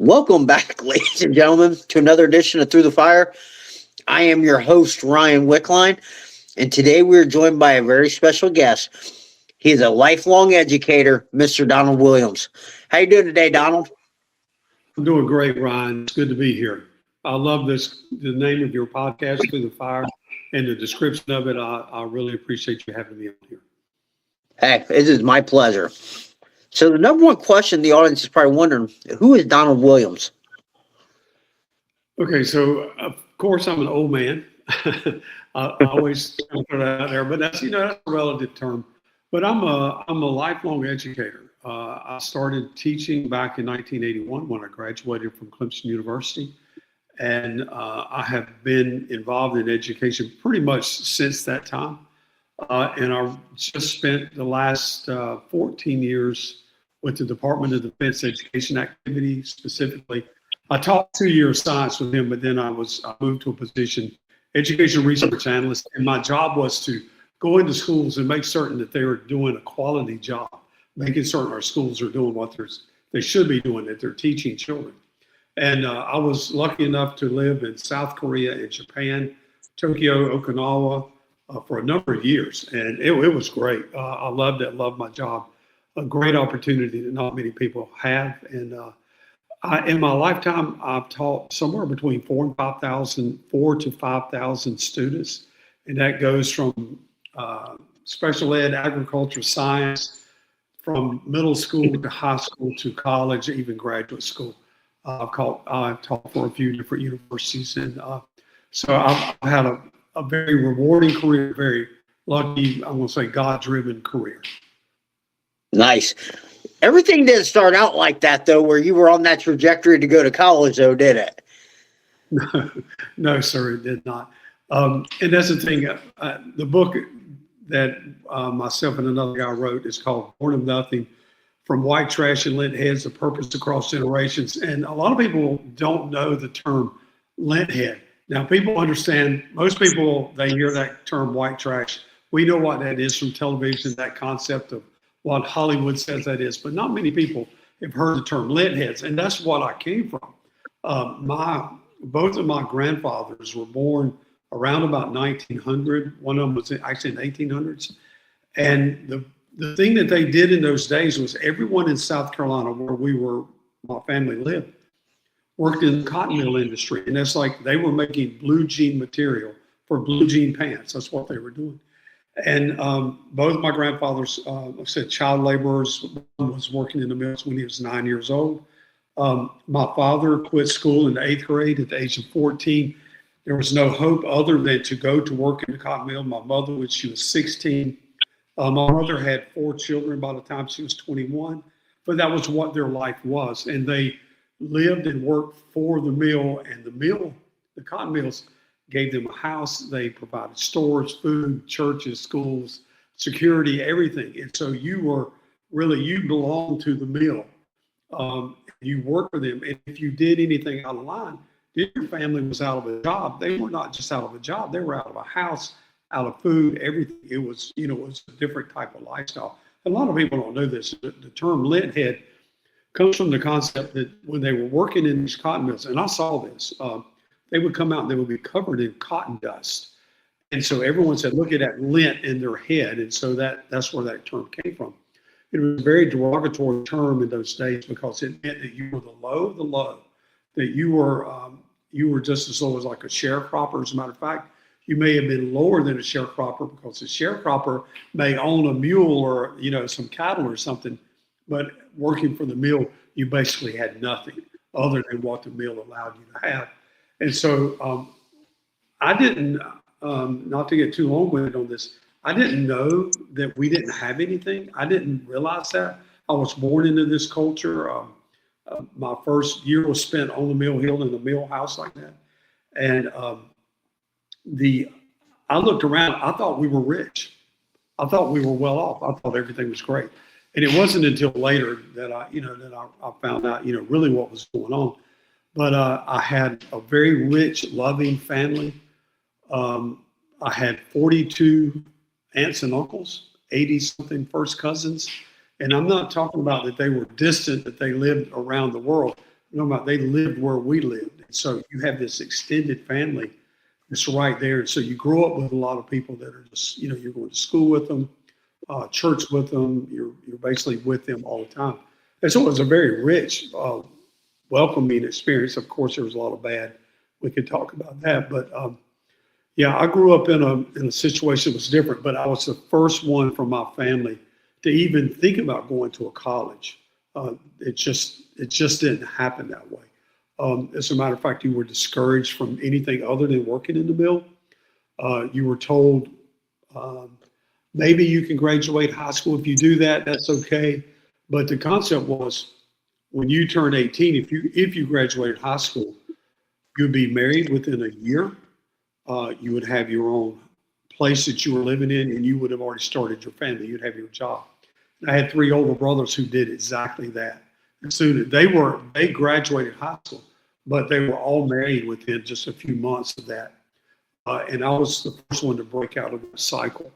Welcome back, ladies and gentlemen, to another edition of Through the Fire. I am your host, Ryan Wickline, and today we're joined by a very special guest. He is a lifelong educator, Mr. Donald Williams. How you doing today, Donald? I'm doing great, Ryan. It's good to be here. I love the name of your podcast, Through the Fire, and the description of it. I really appreciate you having me on here. Hey, it is my pleasure. So the number one question the audience is probably wondering, who is Donald Williams? Okay, so of course I'm an old man. I always put that out there, but that's that's a relative term. But I'm a lifelong educator. I started teaching back in 1981 when I graduated from Clemson University, and I have been involved in education pretty much since that time. And I just spent the last 14 years with the Department of Defense Education Activity specifically. I taught 2 years science with him, but then I moved to a position, Education Research Analyst, and my job was to go into schools and make certain that they were doing a quality job, making certain our schools are doing what they should be doing, that they're teaching children. And I was lucky enough to live in South Korea and Japan, Tokyo, Okinawa, for a number of years, and it was great. I loved it, loved my job. A great opportunity that not many people have. And in my lifetime, I've taught somewhere between 4 to 5,000 students, and that goes from special ed, agriculture, science, from middle school to high school to college, even graduate school. I've taught for a few different universities, and so I've had a very rewarding career, very lucky, I'm going to say God-driven career. Nice. Everything didn't start out like that, though, where you were on that trajectory to go to college, though, did it? No, sir, it did not. And that's the thing. The book that myself and another guy wrote is called Born of Nothing, From White Trash and Lint Heads, The Purpose Across Generations. And a lot of people don't know the term lint head. Now, people understand, most people, they hear that term white trash. We know what that is from television, that concept of what Hollywood says that is, but not many people have heard the term lint heads, and that's what I came from. Both of my grandfathers were born around about 1900. One of them was actually in the 1800s. And the thing that they did in those days was everyone in South Carolina, where my family lived, worked in the cotton mill industry. And that's like they were making blue jean material for blue jean pants. That's what they were doing. And both of my grandfathers, like I said, child laborers. One was working in the mills when he was 9 years old. My father quit school in the 8th grade at the age of 14. There was no hope other than to go to work in the cotton mill. My mother, when she was 16, my mother had 4 children by the time she was 21, but that was what their life was. And they lived and worked for the mill, and the cotton mills gave them a house. They provided stores, food, churches, schools, security, everything. And so you belonged to the mill. You worked for them. And if you did anything out of line, if your family was out of a job, they were not just out of a job, they were out of a house, out of food, everything. It was, it was a different type of lifestyle. A lot of people don't know this. The term lint head comes from the concept that when they were working in these cotton mills, and I saw this, they would come out and they would be covered in cotton dust. And so everyone said, look at that lint in their head. And so that's where that term came from. It was a very derogatory term in those days because it meant that you were the low of the low, that you were just as low as like a sharecropper. As a matter of fact, you may have been lower than a sharecropper because a sharecropper may own a mule or, some cattle or something, but working for the mill, you basically had nothing other than what the mill allowed you to have. And so I didn't, not to get too long-winded on this, I didn't know that we didn't have anything. I didn't realize that. I was born into this culture. My first year was spent on the mill hill in the mill house like that. And I looked around, I thought we were rich. I thought we were well off. I thought everything was great. And it wasn't until later that I found out, really what was going on. But I had a very rich, loving family. I had 42 aunts and uncles, 80-something first cousins. And I'm not talking about that they were distant, that they lived around the world. they lived where we lived. And so you have this extended family that's right there. And so you grow up with a lot of people that are just, you're going to school with them, church with them. You're basically with them all the time. And so it was a very rich, welcoming experience. Of course, there was a lot of bad. We could talk about that, but yeah, I grew up in a situation that was different. But I was the first one from my family to even think about going to a college. It just didn't happen that way. As a matter of fact, you were discouraged from anything other than working in the mill. You were told maybe you can graduate high school. If you do that, that's okay. But the concept was when you turn 18, if you graduated high school, you'd be married within a year. You would have your own place that you were living in, and you would have already started your family. You'd have your job. And I had 3 older brothers who did exactly that. As soon as they graduated high school, but they were all married within just a few months of that. And I was the first one to break out of the cycle.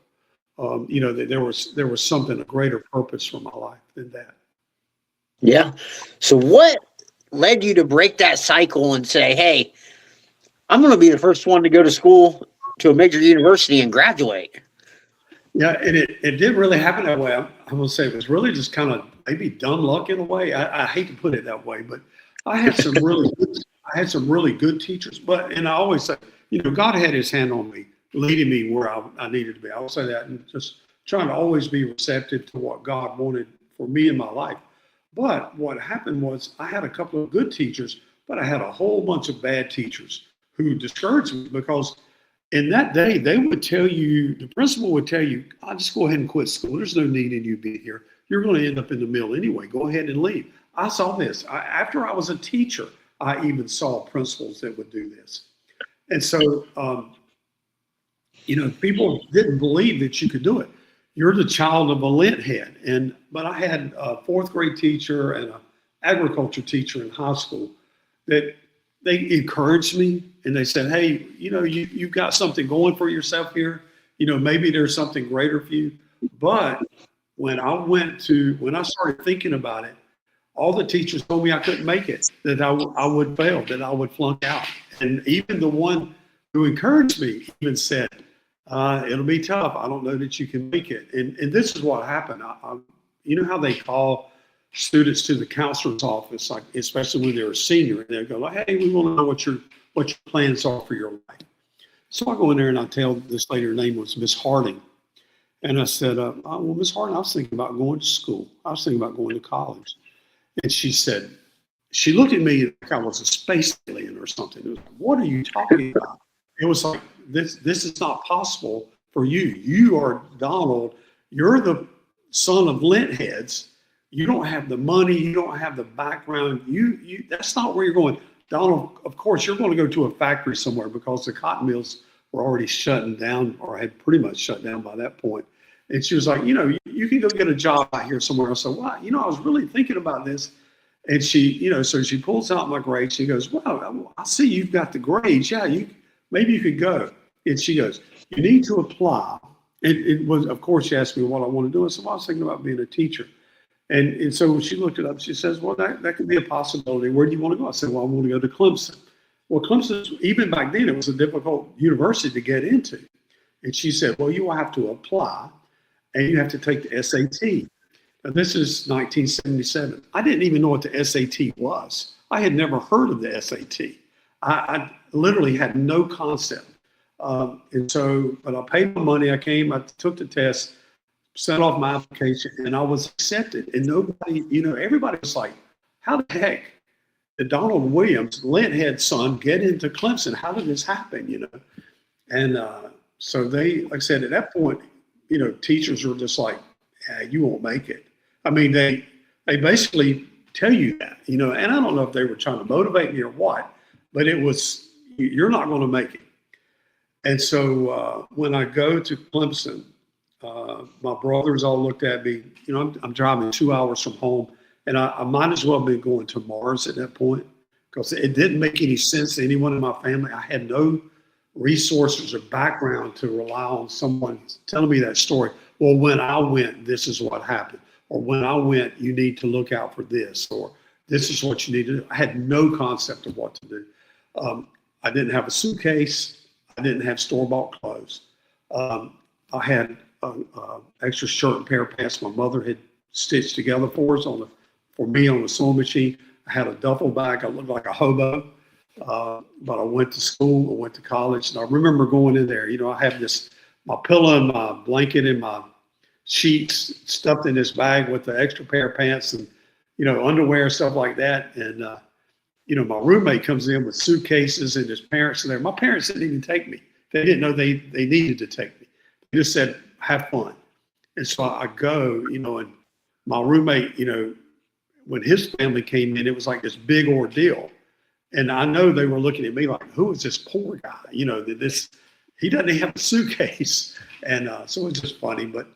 That there was something, a greater purpose for my life than that. Yeah. So what led you to break that cycle and say, hey, I'm going to be the first one to go to school to a major university and graduate? Yeah, and it didn't really happen that way. I'm going to say it was really just kind of maybe dumb luck in a way. I hate to put it that way, but I had some really good teachers. And I always say, God had his hand on me, leading me where I needed to be. I will say that, and just trying to always be receptive to what God wanted for me in my life. But what happened was I had a couple of good teachers, but I had a whole bunch of bad teachers who discouraged me, because in that day, they would tell you, the principal would tell you, I'll just go ahead and quit school. There's no need in you being here. You're going to end up in the mill anyway. Go ahead and leave. I saw this. After I was a teacher, I even saw principals that would do this. And so, people didn't believe that you could do it. You're the child of a lint head. But I had a 4th grade teacher and an agriculture teacher in high school that they encouraged me, and they said, hey, you've got something going for yourself here. Maybe there's something greater for you. But when I started thinking about it, all the teachers told me I couldn't make it, that I would fail, that I would flunk out. And even the one who encouraged me even said, it'll be tough. I don't know that you can make it. And this is what happened. You know how they call students to the counselor's office, like especially when they're a senior, and they go like, hey, we want to know what your plans are for your life. So I go in there and I tell this lady, her name was Miss Harding. And I said, well, Miss Harding, I was thinking about going to school. I was thinking about going to college. And she said, she looked at me like I was a space alien or something. It was, what are you talking about? It was like, this is not possible for you. You are Donald. You're the son of lint heads. You don't have the money. You don't have the background. That's not where you're going. Donald, of course, you're going to go to a factory somewhere, because the cotton mills were already shutting down, or had pretty much shut down by that point. And she was like, you can go get a job out here somewhere. I said, well, I was really thinking about this. And she, so she pulls out my grades. She goes, well, I see you've got the grades. Yeah, maybe you could go. And she goes, you need to apply. And it was, of course, she asked me what I want to do. I said, well, I was thinking about being a teacher. And so she looked it up. She says, well, that could be a possibility. Where do you want to go? I said, well, I want to go to Clemson. Well, Clemson, even back then, it was a difficult university to get into. And she said, well, you will have to apply, and you have to take the SAT. Now, this is 1977. I didn't even know what the SAT was. I had never heard of the SAT. I literally had no concept. And so, but I paid my money. I came, I took the test, sent off my application, and I was accepted. And nobody, everybody was like, how the heck did Donald Williams, Linthead's son, get into Clemson? How did this happen, And so they, like I said, at that point, teachers were just like, you won't make it. I mean, they basically tell you that, and I don't know if they were trying to motivate me or what, but it was, you're not going to make it. And so when I go to Clemson, my brothers all looked at me, I'm driving 2 hours from home, and I might as well have been going to Mars at that point, because it didn't make any sense to anyone in my family. I had no resources or background to rely on someone telling me that story. Well, when I went, this is what happened. Or when I went, you need to look out for this. Or, This is what you need to do. I had no concept of what to do. I didn't have a suitcase. I didn't have store-bought clothes. I had an extra shirt and pair of pants my mother had stitched together for us for me on the sewing machine. I had a duffel bag. I looked like a hobo, but I went to school. I went to college, and I remember going in there. I have my pillow and my blanket and my sheets stuffed in this bag with the extra pair of pants and underwear, stuff like that. And my roommate comes in with suitcases and his parents are there. My parents didn't even take me. They didn't know they needed to take me. They just said, have fun. And so I go, and my roommate, when his family came in, it was like this big ordeal. And I know they were looking at me like, who is this poor guy? He doesn't have a suitcase. And so it was just funny, but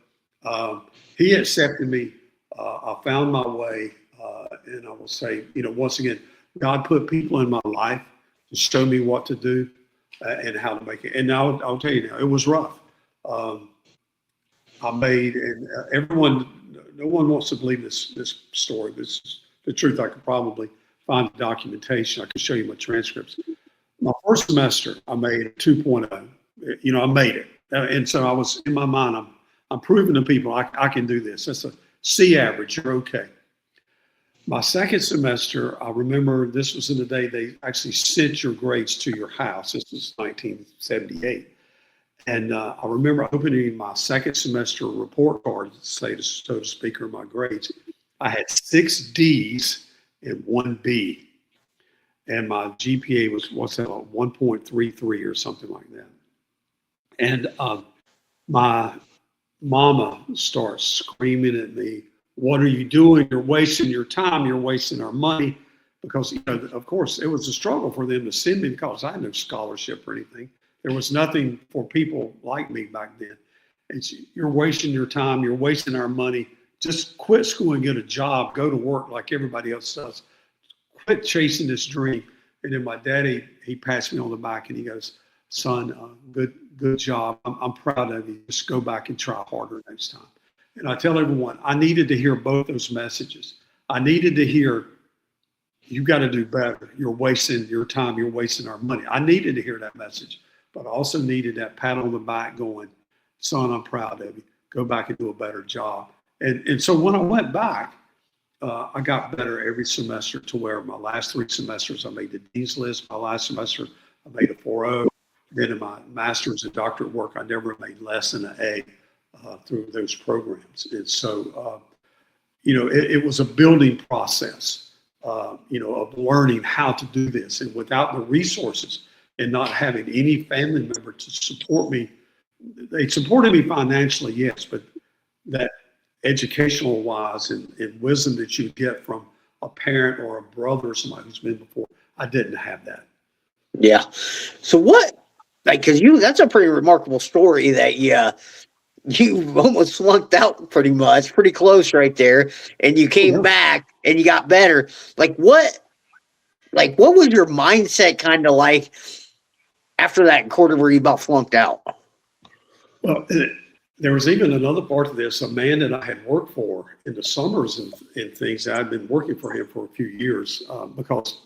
he accepted me. I found my way. And I will say, once again, God put people in my life to show me what to do and how to make it. And now I'll tell you now, it was rough. I made, and no one wants to believe this story. This is the truth. I could probably find the documentation. I could show you my transcripts. My first semester, I made a 2.0. I made it. And so I was, in my mind, I'm proving to people I can do this. That's a C average. You're okay. My second semester, I remember this was in the day they actually sent your grades to your house. This was 1978. And I remember opening my second semester report card, so to speak, or my grades. I had 6 D's and 1 B. And my GPA was, 1.33 or something like that. And my mama starts screaming at me, what are you doing? You're wasting your time. You're wasting our money. Because, of course, it was a struggle for them to send me because I had no scholarship or anything. There was nothing for people like me back then. And you're wasting your time. You're wasting our money. Just quit school and get a job. Go to work like everybody else does. Quit chasing this dream. And then my daddy, he passed me on the back and he goes, son, good job. I'm proud of you. Just go back and try harder next time. And I tell everyone, I needed to hear both those messages. I needed to hear, you got to do better. You're wasting your time. You're wasting our money. I needed to hear that message, but I also needed that pat on the back going, son, I'm proud of you. Go back and do a better job. And so when I went back, I got better every semester to where my last 3 semesters, I made the dean's list. My last semester, I made a 4.0. Then in my master's and doctorate work, I never made less than an A. Through those programs. And so, it was a building process, of learning how to do this. And without the resources and not having any family member to support me, they supported me financially, yes, but that educational wise and wisdom that you get from a parent or a brother or somebody who's been before, I didn't have that. Yeah. So because that's a pretty remarkable story that you almost flunked out pretty much, pretty close right there. And you came back and you got better. What was your mindset kind of like after that quarter where you about flunked out? Well, there was even another part of this, a man that I had worked for in the summers and things. I'd been working for him for a few years because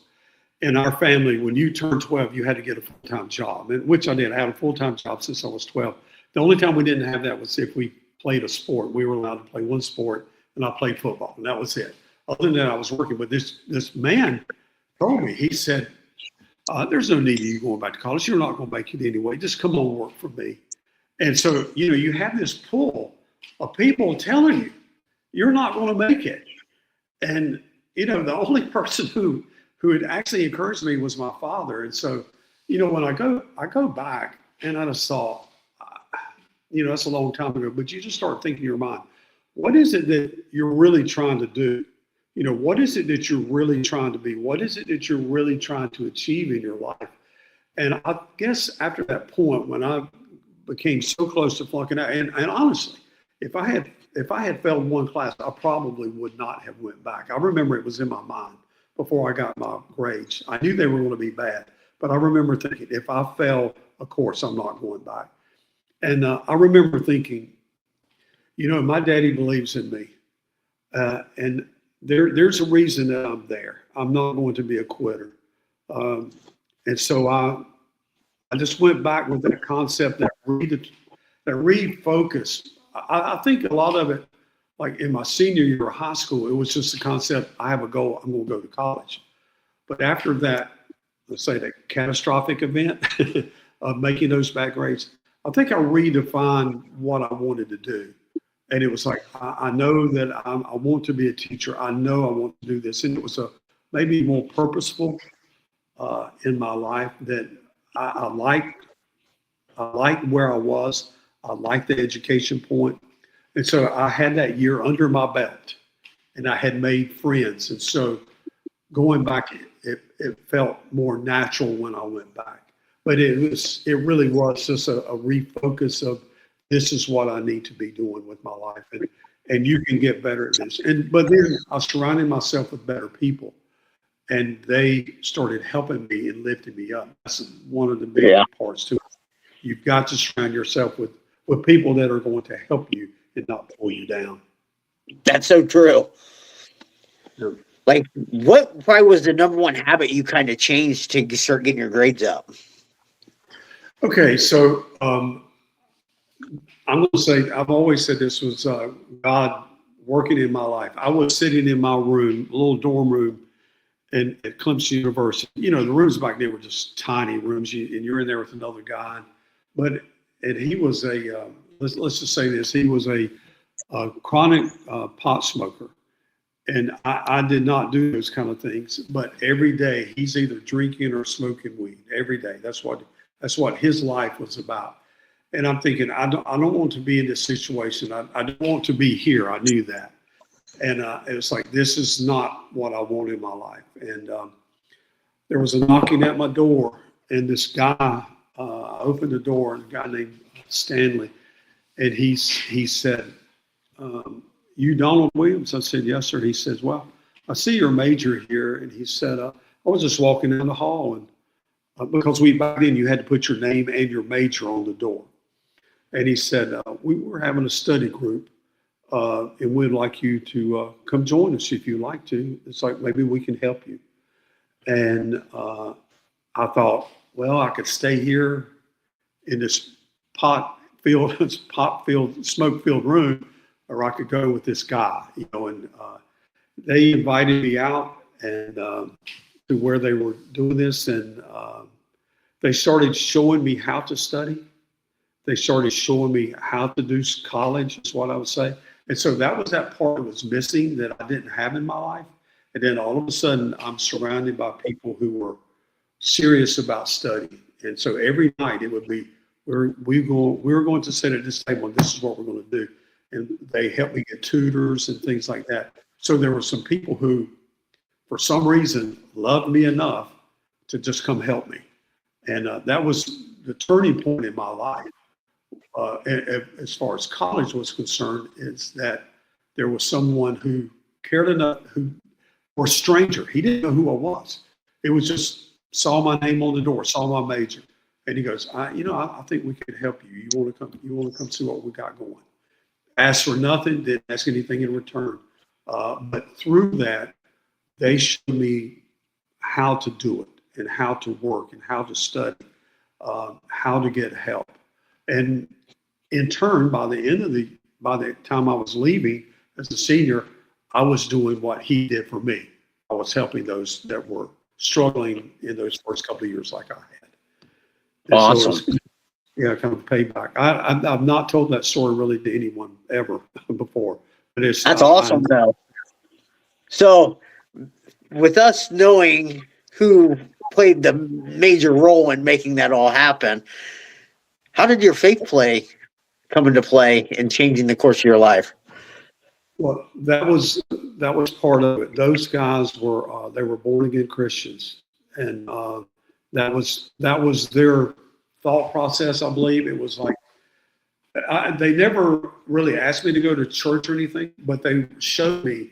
in our family, when you turned 12, you had to get a full-time job, which I did. I had a full-time job since I was 12. The only time we didn't have that was if we played a sport. We were allowed to play one sport, and I played football, and that was it. Other than that, I was working. But this man told me, he said, there's no need of you going back to college. You're not going to make it anyway. Just come on work for me. And so, you have this pull of people telling you, you're not going to make it. And, the only person who had actually encouraged me was my father. And so, when I go back, and I just thought, that's a long time ago, but you just start thinking in your mind, what is it that you're really trying to do? What is it that you're really trying to be? What is it that you're really trying to achieve in your life? And I guess after that point, when I became so close to flunking out, and honestly, if I had failed one class, I probably would not have went back. I remember it was in my mind before I got my grades. I knew they were going to be bad, but I remember thinking, if I fail a course, I'm not going back. And I remember thinking, my daddy believes in me. And there's a reason that I'm there. I'm not going to be a quitter. And so I just went back with that concept, that refocus. I think a lot of it, like in my senior year of high school, it was just the concept, I have a goal, I'm going to go to college. But after that, let's say the catastrophic event of making those back grades, I think I redefined what I wanted to do. And it was like, I know that I want to be a teacher. I know I want to do this. And it was maybe more purposeful in my life, that I liked where I was. I liked the education point. And so I had that year under my belt, and I had made friends. And so going back, it felt more natural when I went back. But it really was just a refocus of, this is what I need to be doing with my life, and you can get better at this. But then I surrounded myself with better people, and they started helping me and lifting me up. That's one of the big parts to it. You've got to surround yourself with people that are going to help you and not pull you down. That's so true. Yeah. Like, what probably was the number one habit you kind of changed to start getting your grades up? Okay, so I'm going to say, I've always said this was God working in my life. I was sitting in my room, a little dorm room at Clemson University. You know, the rooms back then were just tiny rooms, and you're in there with another guy. And he was let's just say this, he was a chronic pot smoker. And I did not do those kind of things, but every day he's either drinking or smoking weed every day. That's what his life was about. And I'm thinking, I don't want to be in this situation. I don't want to be here. I knew that. And it's like, this is not what I want in my life. And there was a knocking at my door, and this guy, I opened the door, and a guy named Stanley, and he said, you Donald Williams? I said, yes, sir. He says, well, I see your major here. And he said, I was just walking down the hall, and because back then you had to put your name and your major on the door. And he said, we were having a study group, and we'd like you to come join us if you'd like to. It's like, maybe we can help you. And I thought, well, I could stay here in this smoke-filled room, or I could go with this guy, you know. And they invited me out and to where they were doing this, and they started showing me how to study. They started showing me how to do college, is what I would say. And so that was that part that was missing that I didn't have in my life. And then all of a sudden, I'm surrounded by people who were serious about studying. And so every night it would be, we were going to sit at this table, and this is what we're going to do. And they helped me get tutors and things like that. So there were some people who, for some reason, loved me enough to just come help me. And that was the turning point in my life. As far as college was concerned, is that there was someone who cared enough, or a stranger. He didn't know who I was. It was just, saw my name on the door, saw my major. And he goes, I think we could help you. You want to come see what we got going. Asked for nothing, didn't ask anything in return. But through that, they showed me how to do it, and how to work, and how to study, how to get help. And in turn, by the time I was leaving as a senior, I was doing what he did for me. I was helping those that were struggling in those first couple of years like I had. And awesome. So kind of payback. I've not told that story really to anyone ever before. But that's awesome, though. So, with us knowing who played the major role in making that all happen, how did your faith come into play in changing the course of your life? Well, that was part of it. Those guys were they were born again Christians, and that was their thought process. I believe it was like they never really asked me to go to church or anything, but they showed me,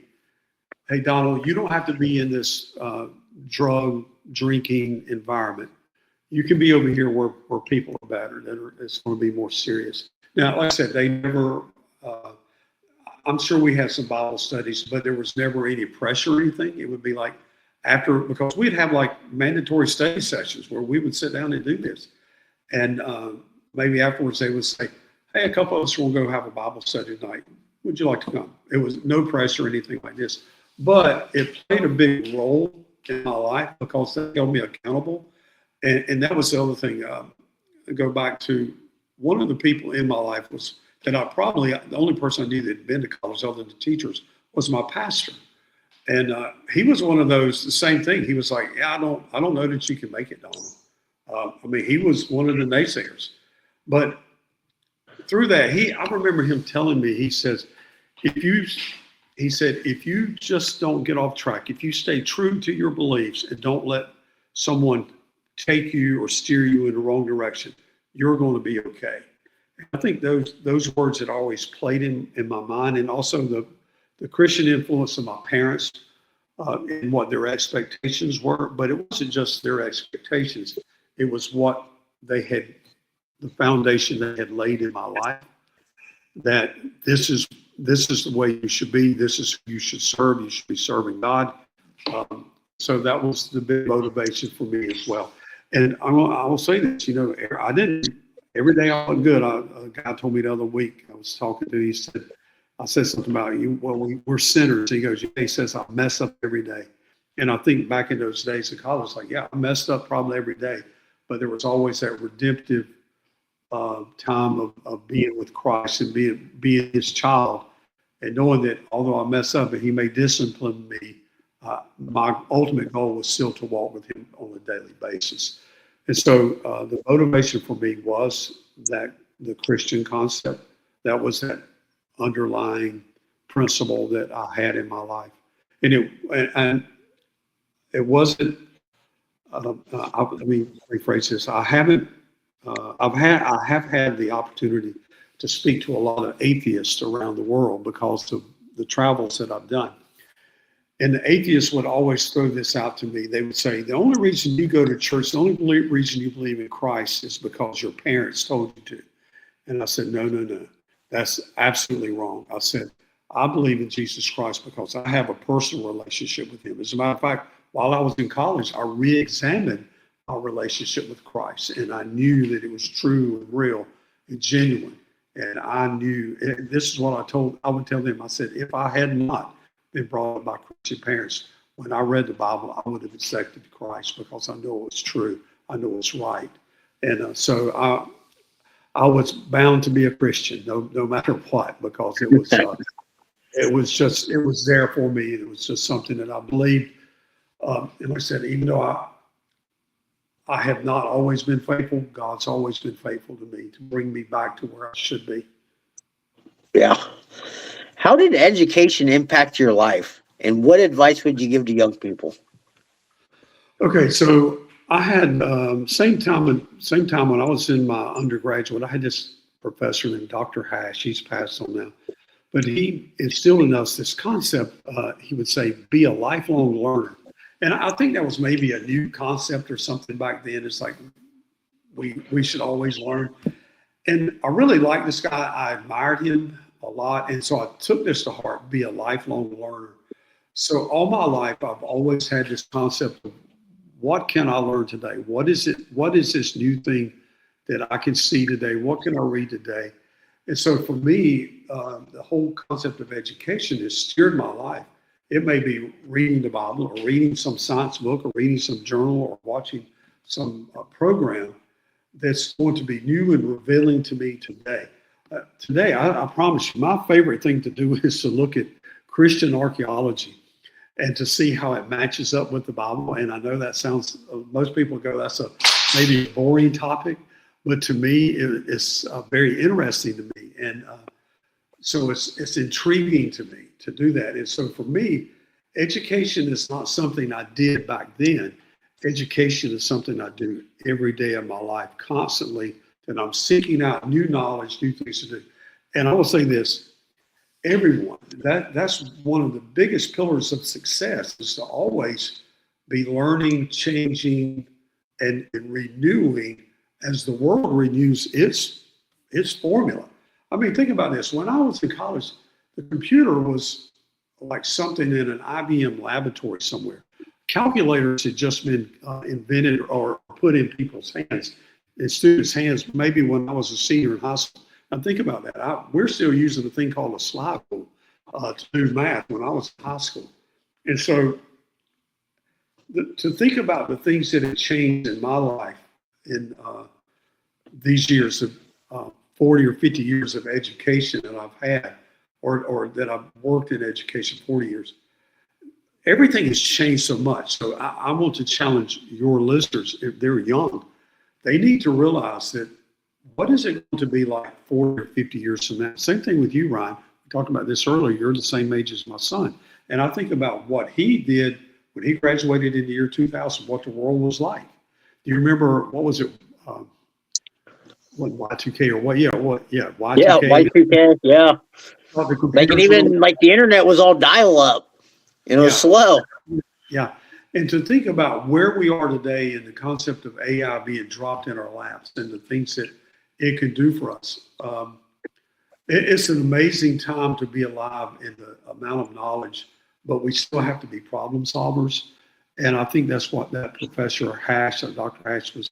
hey, Donald, you don't have to be in this drug drinking environment. You can be over here where people are better, it's going to be more serious. Now, like I said, they never. I'm sure we had some Bible studies, but there was never any pressure or anything. It would be like after, because we'd have like mandatory study sessions where we would sit down and do this. And maybe afterwards they would say, hey, a couple of us will go have a Bible study tonight. Would you like to come? It was no pressure or anything like this. But it played a big role in my life because that held me accountable. And that was the other thing. Go back to one of the people in my life was that the only person I knew that had been to college other than the teachers was my pastor. And he was one of those, the same thing. He was like, yeah, I don't know that you can make it, Donald. I mean, he was one of the naysayers. But through that, I remember him telling me, he said, if you just don't get off track, if you stay true to your beliefs and don't let someone take you or steer you in the wrong direction, you're going to be okay. I think those words had always played in my mind, and also the Christian influence of my parents and what their expectations were. But it wasn't just their expectations; it was what the foundation they had laid in my life. That this is the way you should be. This is who you should serve. You should be serving God. So that was the big motivation for me as well. And I will say this, I didn't. Every day I was good. A guy told me the other week, I was talking to, I said something about you. Well, we're sinners. He goes, he says, I mess up every day. And I think back in those days of college, like, yeah, I messed up probably every day, but there was always that redemptive time of being with Christ and being his child, and knowing that although I mess up and he may discipline me, my ultimate goal was still to walk with him on a daily basis. And so the motivation for me was that the Christian concept, that was that underlying principle that I had in my life. And it wasn't, let me rephrase this. I have had the opportunity to speak to a lot of atheists around the world because of the travels that I've done. And the atheists would always throw this out to me. They would say, the only reason you go to church, the only reason you believe in Christ is because your parents told you to. And I said, no. That's absolutely wrong. I said, I believe in Jesus Christ because I have a personal relationship with him. As a matter of fact, while I was in college, I re-examined our relationship with Christ. And I knew that it was true and real and genuine. And I knew, and this is what I would tell them. I said, if I had not been brought up by Christian parents, when I read the Bible, I would have accepted Christ because I know it's true. I know it's right. And so I was bound to be a Christian, no matter what, because it was there for me. It was just something that I believed. And like I said, even though I have not always been faithful, God's always been faithful to me to bring me back to where I should be. Yeah. How did education impact your life, and what advice would you give to young people? Okay, so I had same time when I was in my undergraduate, I had this professor named Dr. Hash. He's passed on now, but he instilled in us this concept. He would say, "Be a lifelong learner," and I think that was maybe a new concept or something back then. It's like we should always learn, and I really liked this guy. I admired him a lot, and so I took this to heart: be a lifelong learner. So all my life, I've always had this concept of, what can I learn today? What is it? What is this new thing that I can see today? What can I read today? And so for me, the whole concept of education has steered my life. It may be reading the Bible or reading some science book or reading some journal or watching some program that's going to be new and revealing to me today. Today, I promise you, my favorite thing to do is to look at Christian archaeology and to see how it matches up with the Bible. And I know that sounds, most people go, that's maybe a boring topic, but to me, it's very interesting to me. And so it's intriguing to me to do that. And so for me, education is not something I did back then. Education is something I do every day of my life, constantly, that I'm seeking out new knowledge, new things to do. And I will say this, everyone, that's one of the biggest pillars of success, is to always be learning, changing, and renewing as the world renews its formula. I mean, think about this. When I was in college, The computer was like something in an IBM laboratory somewhere. Calculators had just been invented or put in people's hands, in students' hands, maybe when I was a senior in high school. Now think about that. We're still using a thing called a slide rule to do math when I was in high school. And so to think about the things that have changed in my life in these years of 40 or 50 years of education that I've had, or that I've worked in education 40 years, everything has changed so much. So I want to challenge your listeners, if they're young, they need to realize that what is it going to be like 40 or 50 years from now? Same thing with you, Ryan. We talked about this earlier. You're the same age as my son. And I think about what he did when he graduated in the year 2000, what the world was like. Do you remember, what was it? What, Y2K or what? Yeah, what? Yeah, Y2K. Yeah, Y2K, yeah. Like, and even like the internet was all dial up. It was slow. Yeah. And to think about where we are today and the concept of AI being dropped in our laps and the things that it could do for us. It's an amazing time to be alive in the amount of knowledge, but we still have to be problem solvers. And I think that's what that Professor Hash, or Dr. Hash, was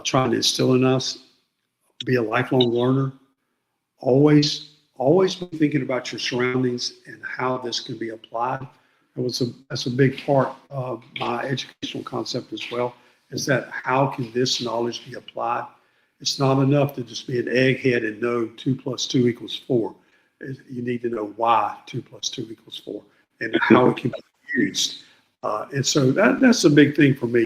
trying to instill in us. Be a lifelong learner. Always be thinking about your surroundings and how this can be applied. That's a big part of my educational concept as well, is that how can this knowledge be applied? It's not enough to just be an egghead and know 2 + 2 = 4. You need to know why 2 + 2 = 4 and how it can be used. And so that's a big thing for me.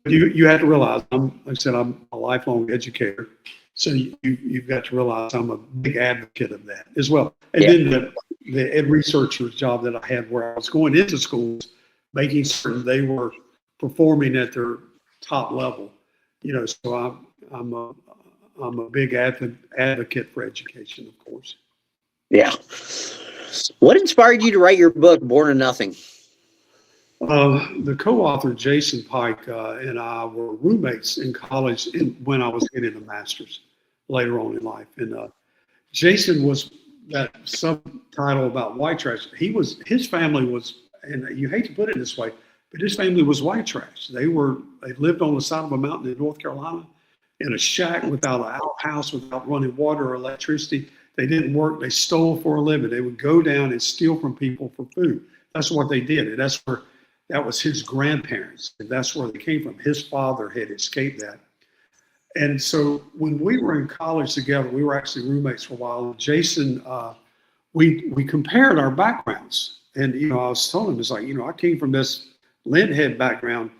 You have to realize, like I said, I'm a lifelong educator. So you've got to realize I'm a big advocate of that as well. And then the ed researcher's job that I had, where I was going into schools, making certain they were performing at their top level. So I'm a big advocate for education, of course. Yeah. What inspired you to write your book, Born of Nothing? The co-author, Jason Pike, and I were roommates in college when I was getting a master's later on in life. And Jason was that subtitle about white trash. His family was, and you hate to put it this way, but his family was white trash. They lived on the side of a mountain in North Carolina in a shack without an outhouse, without running water or electricity. They didn't work. They stole for a living. They would go down and steal from people for food. That's what they did. And that was his grandparents. And that's where they came from. His father had escaped that. And so when we were in college together, we were actually roommates for a while. Jason, we compared our backgrounds. And, I was telling him, it's like, I came from this linthead background.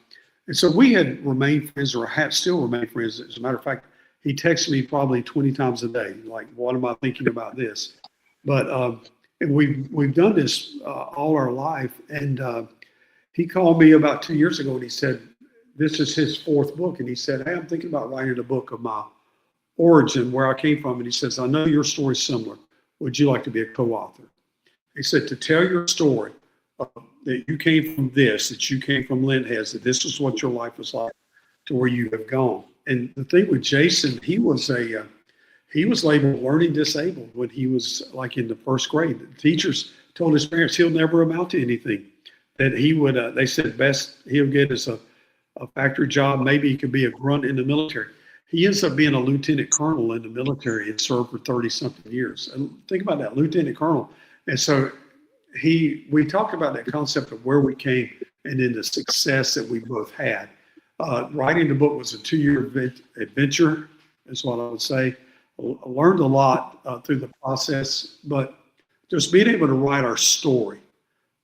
And so we had remained friends, or have still remained friends. As a matter of fact, he texts me probably 20 times a day. Like, what am I thinking about this? But and we've done this all our life. And he called me about 2 years ago and he said, this is his 4th book. And he said, hey, I'm thinking about writing a book of my origin, where I came from. And he says, I know your story's similar. Would you like to be a co-author? He said, to tell your story, that you came from this, that you came from lintheads, that this is what your life was like to where you have gone. And the thing with Jason, he was labeled learning disabled when he was like in the 1st grade. The teachers told his parents he'll never amount to anything. That he would, they said best he'll get is a factory job. Maybe he could be a grunt in the military. He ends up being a lieutenant colonel in the military and served for 30-something years. And think about that, lieutenant colonel. And so we talked about that concept of where we came and then the success that we both had. Writing the book was a 2-year adventure, is what I would say. I learned a lot through the process, but just being able to write our story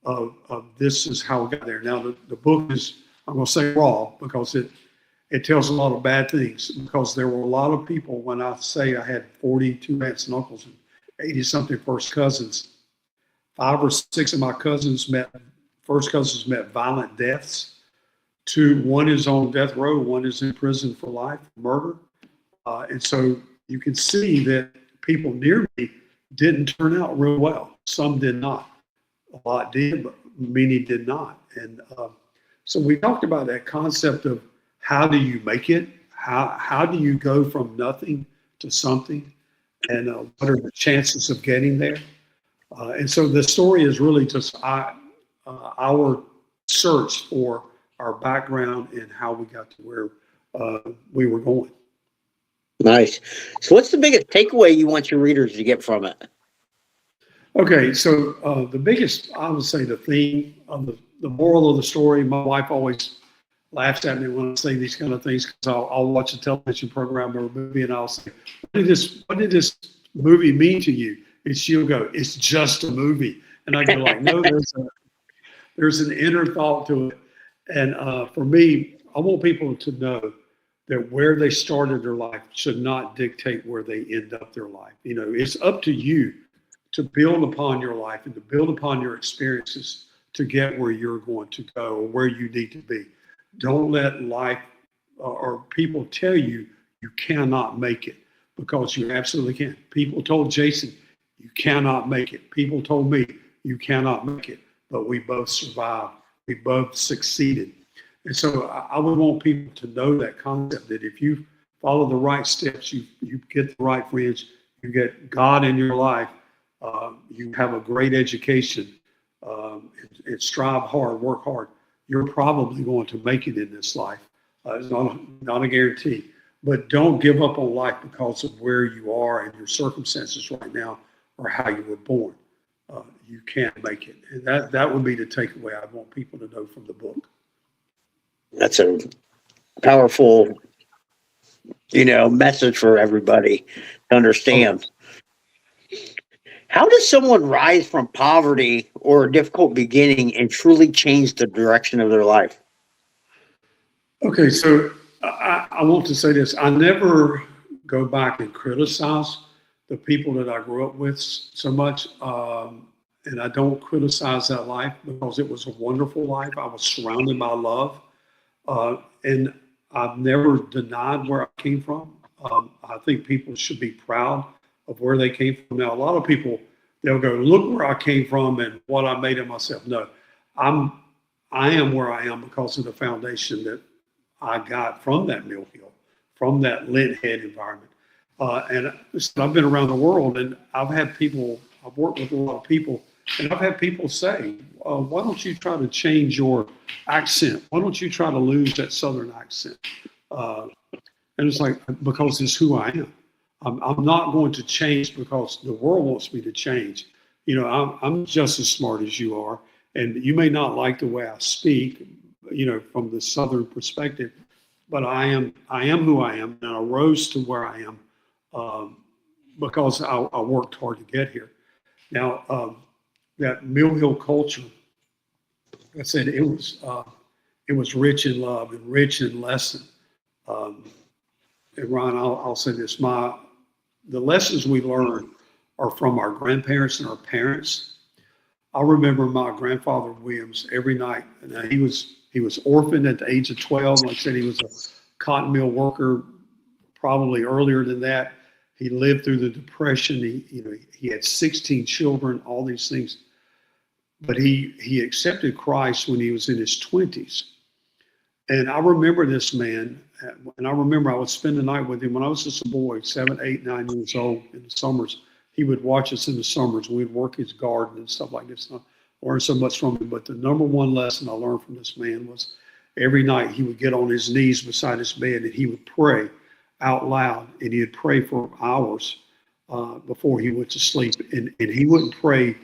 of this is how we got there. Now, the book is, I'm going to say raw, because it tells a lot of bad things, because there were a lot of people, when I say I had 42 aunts and uncles and 80-something first cousins, 5 or 6 of my first cousins met violent deaths. 1 is on death row, 1 is in prison for life, murder. And so you can see that people near me didn't turn out real well. Some did not. A lot did, but many did not. And so we talked about that concept of how do you make it? How do you go from nothing to something? And what are the chances of getting there? And so the story is really just our search for our background and how we got to where we were going. Nice. So what's the biggest takeaway you want your readers to get from it? Okay, so the biggest, I would say, the theme of the moral of the story, my wife always laughs at me when I say these kind of things, because I'll watch a television program or a movie and I'll say, what did this movie mean to you? And she'll go, it's just a movie. And I go like, no, there's an inner thought to it. And for me, I want people to know that where they started their life should not dictate where they end up their life. You know, it's up to you to build upon your life and to build upon your experiences to get where you're going to go or where you need to be. Don't let life or people tell you you cannot make it, because you absolutely can. People told Jason, you cannot make it. People told me, you cannot make it, but we both survived. We both succeeded. And so I would want people to know that concept, that if you follow the right steps, you get the right friends, you get God in your life, you have a great education, and strive hard, work hard, you're probably going to make it in this life. It's not a guarantee. But don't give up on life because of where you are and your circumstances right now or how you were born. You can make it. And that would be the takeaway I want people to know from the book. That's a powerful, message for everybody to understand. How does someone rise from poverty or a difficult beginning and truly change the direction of their life? Okay, so I want to say this. I never go back and criticize the people that I grew up with so much. And I don't criticize that life because it was a wonderful life. I was surrounded by love. And I've never denied where I came from. I think people should be proud of where they came from. Now, a lot of people, they'll go, look where I came from and what I made of myself. No, I am where I am because of the foundation that I got from that Mill Hill, from that lint head environment. And I've been around the world, and I've worked with a lot of people, and I've had people say, why don't you try to change your accent? Why don't you try to lose that Southern accent? And it's like, because it's who I am. I'm not going to change because the world wants me to change. I'm just as smart as you are, and you may not like the way I speak, from the Southern perspective, but I am who I am, and I rose to where I am because I worked hard to get here. Now, that Mill Hill culture, like I said, it was rich in love and rich in lesson. And Ron, I'll say this: the lessons we learn are from our grandparents and our parents. I remember my grandfather Williams every night, and he was orphaned at the age of 12. Like I said, he was a cotton mill worker, probably earlier than that. He lived through the Depression. He had 16 children, all these things. But he accepted Christ when he was in his 20s. And I remember this man, and I remember I would spend the night with him when I was just a boy, 7, 8, 9 years old in the summers. He would watch us in the summers. We'd work his garden and stuff like this. And I learned so much from him. But the number one lesson I learned from this man was every night he would get on his knees beside his bed and he would pray out loud. And he would pray for hours before he went to sleep. And he wouldn't pray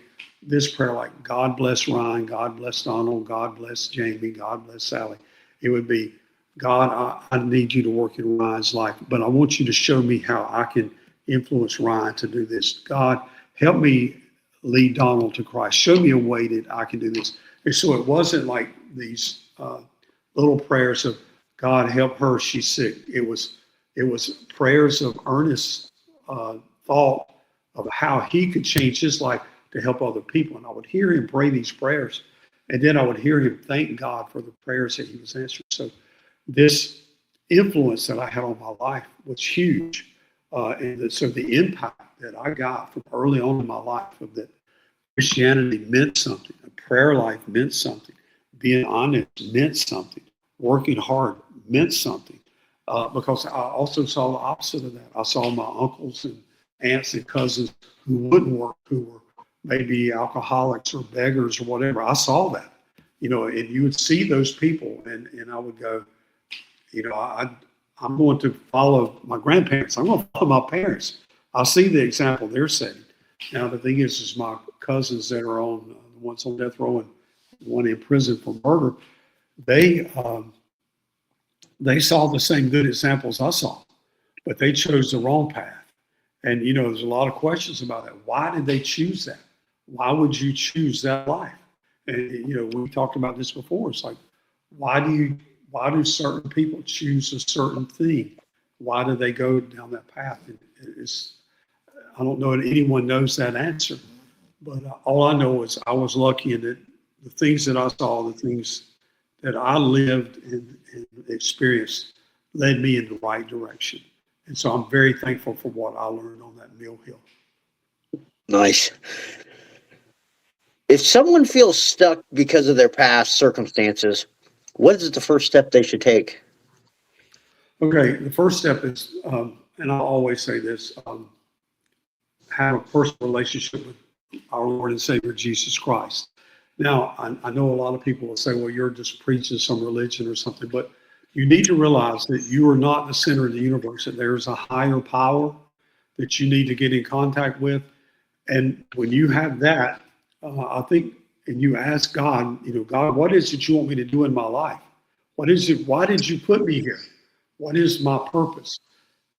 this prayer like, God bless Ryan, God bless Donald, God bless Jamie, God bless Sally. It would be, God, I need you to work in Ryan's life, but I want you to show me how I can influence Ryan to do this. God, help me lead Donald to Christ. Show me a way that I can do this. And so it wasn't like these little prayers of, God, help her, she's sick. It was prayers of earnest thought of how he could change his life to help other people. And I would hear him pray these prayers. And then I would hear him thank God for the prayers that he was answering. So this influence that I had on my life was huge. So the impact that I got from early on in my life of that Christianity meant something. A prayer life meant something. Being honest meant something. Working hard meant something. Because I also saw the opposite of that. I saw my uncles and aunts and cousins who wouldn't work, who were maybe alcoholics or beggars or whatever. I saw that, and you would see those people, and I would go, I'm going to follow my grandparents. I'm going to follow my parents. I'll see the example they're setting. Now, the thing is my cousins that are the ones on death row and one in prison for murder, they saw the same good examples I saw, but they chose the wrong path. And, there's a lot of questions about that. Why did they choose that? Why would you choose that life? And, we talked about this before. It's like, why do certain people choose a certain thing? Why do they go down that path? I don't know that anyone knows that answer, but all I know is I was lucky in that the things that I saw, the things that I lived and experienced led me in the right direction. And so I'm very thankful for what I learned on that Mill Hill. Nice. If someone feels stuck because of their past circumstances, what is the first step they should take? Okay, the first step is, and I always say this, have a personal relationship with our Lord and Savior, Jesus Christ. Now, I know a lot of people will say, well, you're just preaching some religion or something, but you need to realize that you are not the center of the universe, that there's a higher power that you need to get in contact with. And when you have that, I think, and you ask God, God, what is it you want me to do in my life? What is it? Why did you put me here? What is my purpose?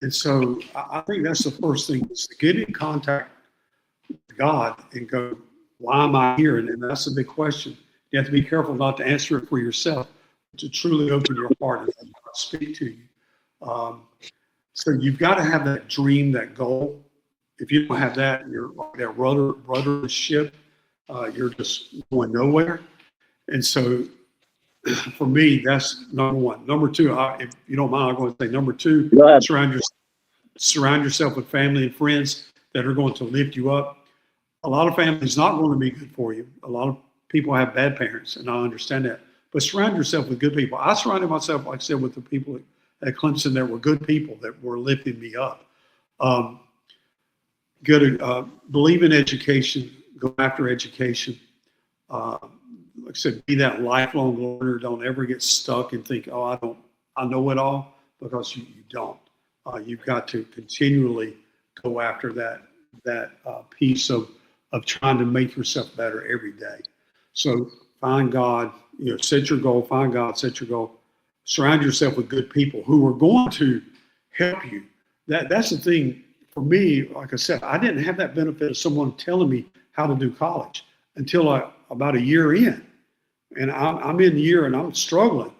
And so I think that's the first thing, is to get in contact with God and go, why am I here? And that's a big question. You have to be careful not to answer it for yourself, to truly open your heart and let God speak to you. So you've got to have that dream, that goal. If you don't have that, you're like that rudderless ship. You're just going nowhere. And so for me, that's number one. Number two, if you don't mind, I'm going to say number two, surround yourself with family and friends that are going to lift you up. A lot of families not going to be good for you. A lot of people have bad parents, and I understand that. But surround yourself with good people. I surrounded myself, like I said, with the people at Clemson that were good people that were lifting me up. Believe in education, go after education. Like I said, be that lifelong learner. Don't ever get stuck and think, oh, I know it all, because you don't. You've got to continually go after that piece of trying to make yourself better every day. So find God, set your goal, find God, set your goal. Surround yourself with good people who are going to help you. That's the thing for me. Like I said, I didn't have that benefit of someone telling me how to do college until about a year in. And I'm in the year and I'm struggling.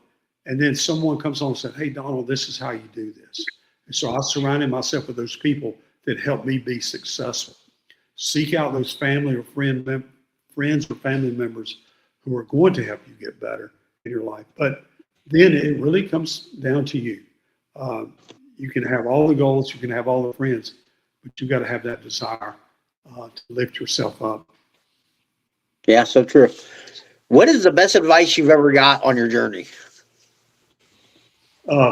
And then someone comes on and said, hey, Donald, this is how you do this. And so I surrounded myself with those people that helped me be successful. Seek out those family or friends or family members who are going to help you get better in your life. But then it really comes down to you. You can have all the goals, you can have all the friends, but you got to have that desire to lift yourself up. Yeah, so true. What is the best advice you've ever got on your journey?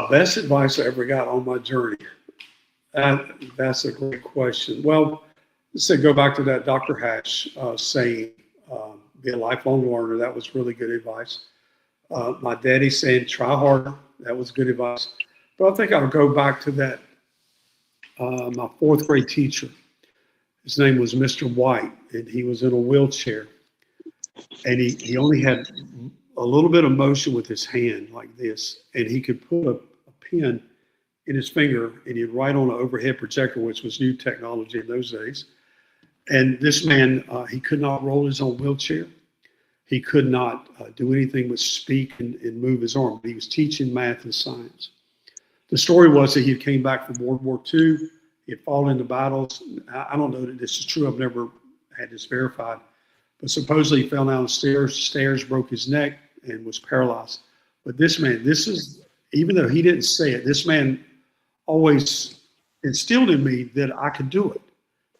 Best advice I ever got on my journey. That's a great question. Well, let's say go back to that Dr. Hatch saying, be a lifelong learner. That was really good advice. My daddy saying, try harder. That was good advice. But I think I'll go back to that, my fourth grade teacher. His name was Mr. White, and he was in a wheelchair. And he only had a little bit of motion with his hand like this, and he could put a pen in his finger and he'd write on an overhead projector, which was new technology in those days. And this man, he could not roll his own wheelchair. He could not do anything but speak and move his arm. But he was teaching math and science. The story was that he came back from World War II. He had fallen into battles. I don't know that this is true. I've never had this verified. But supposedly he fell down the stairs, broke his neck, and was paralyzed. But this man, even though he didn't say it, this man always instilled in me that I could do it,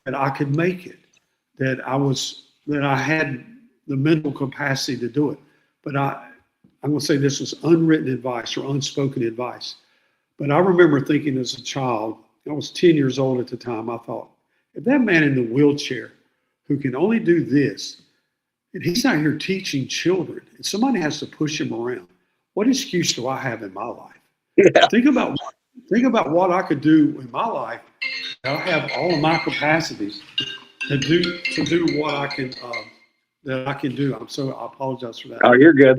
that I could make it, that I had the mental capacity to do it. But I'm going to say this was unwritten advice or unspoken advice. But I remember thinking as a child, I was 10 years old at the time, I thought, if that man in the wheelchair, who can only do this, and he's out here teaching children, and somebody has to push him around. What excuse do I have in my life? Yeah. Think about what I could do in my life. I have all of my capacities to do what I can that I can do. I apologize for that. Oh, you're good.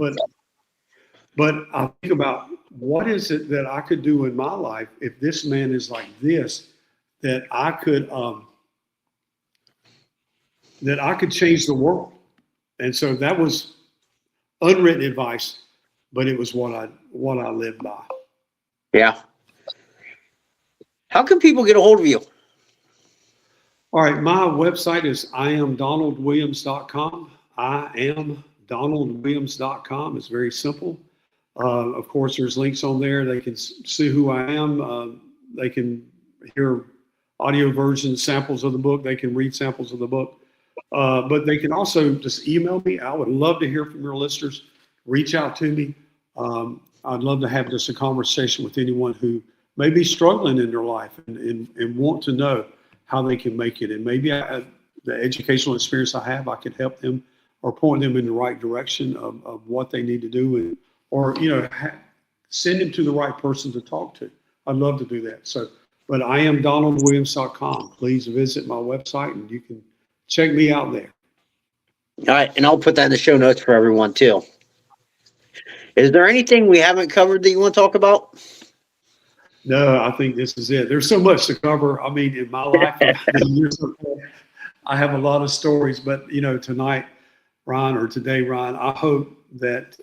But I think about what is it that I could do in my life if this man is like this, that I could change the world. And so that was unwritten advice, but it was what I lived by. Yeah. How can people get a hold of you? All right, my website is iamdonaldwilliams.com. iamdonaldwilliams.com. It's very simple. Of course, there's links on there. They can see who I am. They can hear audio versions, samples of the book. They can read samples of the book. But they can also just email me. I would love to hear from your listeners. Reach out to me. I'd love to have just a conversation with anyone who may be struggling in their life and want to know how they can make it. And maybe the educational experience I have, I could help them or point them in the right direction of what they need to do, or send them to the right person to talk to. I'd love to do that. So, but iamdonaldwilliams.com. Please visit my website and you can check me out there. All right, and I'll put that in the show notes for everyone too. Is there anything we haven't covered that you want to talk about? No, I think this is it. There's so much to cover. I mean, in my life, I have a lot of stories, but tonight, Ryan, or today, Ryan, I hope that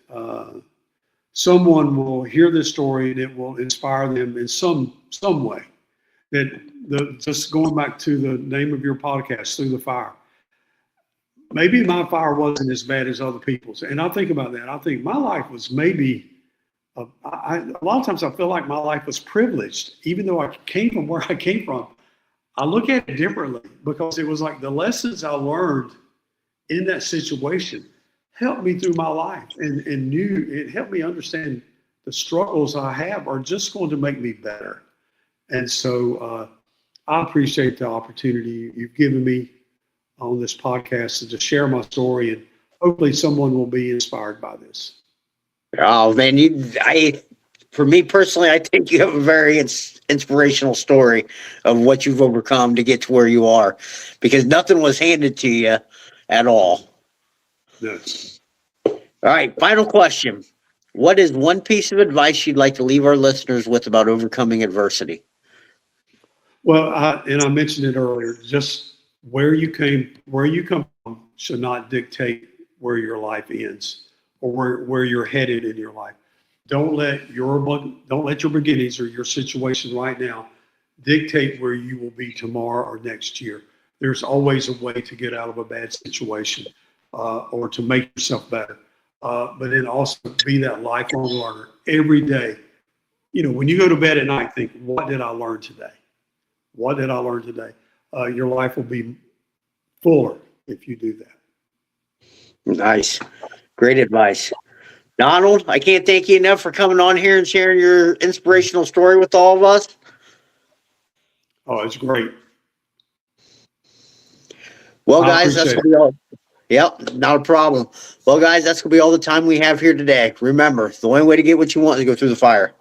someone will hear this story and it will inspire them in some way. Just going back to the name of your podcast, Through the Fire. Maybe my fire wasn't as bad as other people's. And I think about that. I think my life was maybe, a lot of times I feel like my life was privileged, even though I came from where I came from. I look at it differently because it was like the lessons I learned in that situation helped me through my life and it helped me understand the struggles I have are just going to make me better. And so I appreciate the opportunity you've given me on this podcast to share my story, and hopefully someone will be inspired by this. Oh man, for me personally, I think you have a very inspirational story of what you've overcome to get to where you are, because nothing was handed to you at all. Yes. All right, final question. What is one piece of advice you'd like to leave our listeners with about overcoming adversity? Well, I mentioned it earlier, just where you come from should not dictate where your life ends or where you're headed in your life. Don't let your beginnings or your situation right now dictate where you will be tomorrow or next year. There's always a way to get out of a bad situation or to make yourself better. But then also be that lifelong learner every day. When you go to bed at night, think, what did I learn today? What did I learn today? Your life will be fuller if you do that. Nice. Great advice. Donald, I can't thank you enough for coming on here and sharing your inspirational story with all of us. Oh, it's great. Well, guys, that's going to be all. Yep, not a problem. Well, guys, that's going to be all the time we have here today. Remember, the only way to get what you want is to go through the fire.